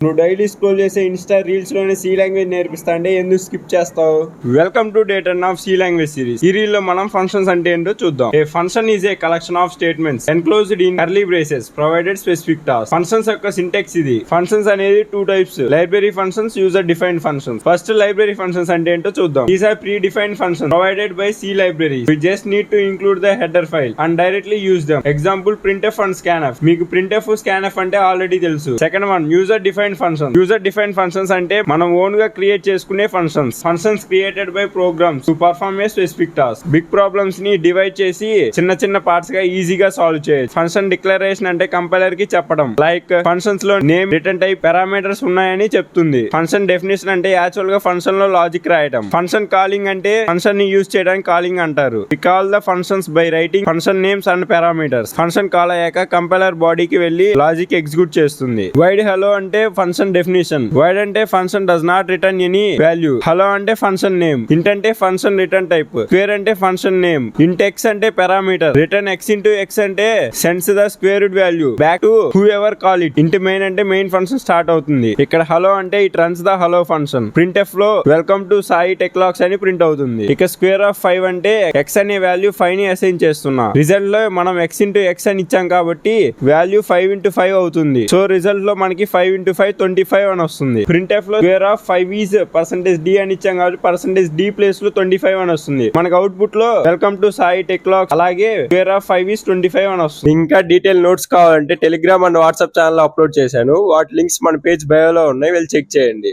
నువ్వు daily scroll చేసే insta reels లోనే సి లాంగ్వేజ్ నేర్పిస్తా అంటే ఎందుకు స్కిప్ చేస్తావు? Welcome to day 10 of C language series. ఈ రీల్ లో మనం ఫంక్షన్స్ అంటే ఏంటో చూద్దాం. A function is a collection of statements enclosed in curly braces provided specific task. Functions యొక్క సింటాక్స్ ఇది. ఫంక్షన్స్ అనేది two types, library functions, user defined functions. First library functions అంటే ఏంటో చూద్దాం. These are predefined functions provided by C library. We just need to include the header file and directly use them. Example printf and scanf. మీకు printf scanf అంటే already తెలుసు. Second one user defined function. User defined functions అంటే మనం own గా create చేసుకునే functions. Functions created by programs to perform a specific task. Big problems ని divide చేసి చిన్న చిన్న పార్ట్స్ గా ఈజీగా సాల్వ్ చేయొచ్చు. ఫంక్షన్ డిక్లరేషన్ అంటే కంపైలర్ కి చెప్పడం, లైక్ ఫంక్షన్స్ లో నేమ్, రిటర్న్ టైప్, పారామీటర్స్ ఉన్నాయని చెప్తుంది. ఫంక్షన్ డెఫినేషన్ అంటే యాక్చువల్ గా ఫంక్షన్ లో లాజిక్ రాయడం. ఫంక్షన్ కాలింగ్ అంటే ఫంక్షన్ ని యూజ్ చేయడానికి కాలింగ్ అంటారు. We call the functions by writing function names and parameters. Function call అయ్యాక కంపైలర్ బాడీకి వెళ్లి లాజిక్ ఎగ్జిక్యూట్ చేస్తుంది. వైడ్ హలో అంటే ఫంక్షన్ డెఫినేషన్. వైడ్ అంటే function does not return any value. Hello అంటే ఫంక్షన్ నేమ్. ఇంట్ అంటే function return type. Square అంటే function name. Int x అంటే parameter. Return x into x అంటే sends the squared value back to whoever call it. Int main అంటే main function start అవుతుంది. ఇక్కడ hello అంటే it runs the hello function. printf లో welcome to Sai టెక్లాక్స్ అని print అవుతుంది. ఇక స్క్వేర్ ఆఫ్ 5 అంటే ఎక్స్ అనే వాల్యూ 5 ని అసైన్ చేస్తున్నా. రిజల్ట్ లో మనం ఎక్స్ ఇంటూ ఎక్స్ అని ఇచ్చాం కాబట్టి వాల్యూ 5 ఇంటూ 5 అవుతుంది. సో రిజల్ట్ లో మనకి 5 ఇంటూ 5 25 అని వస్తుంది. printf లో స్క్వేర్ ఆఫ్ 5 ఈజ్ %d అని ఇచ్చాం కాబట్టి %d ప్లేస్ లో 25 అని వస్తుంది. మనకి అవుట్పుట్ లో వెల్కమ్ టు సాయి టెక్లాక్స్ అలాగే స్క్వేర్ ఆఫ్ 5 ఈజ్ 25 అని వస్తుంది. ఇంకా డీటెయిల్ నోట్స్ కావాలంటే టెలిగ్రామ్ అండ్ వాట్సాప్ ఛానల్ లో అప్లోడ్ చేశాను. వాటి లింక్స్ మన పేజ్ బయోలో ఉన్నాయి, వెళ్ళి చెక్ చేయండి.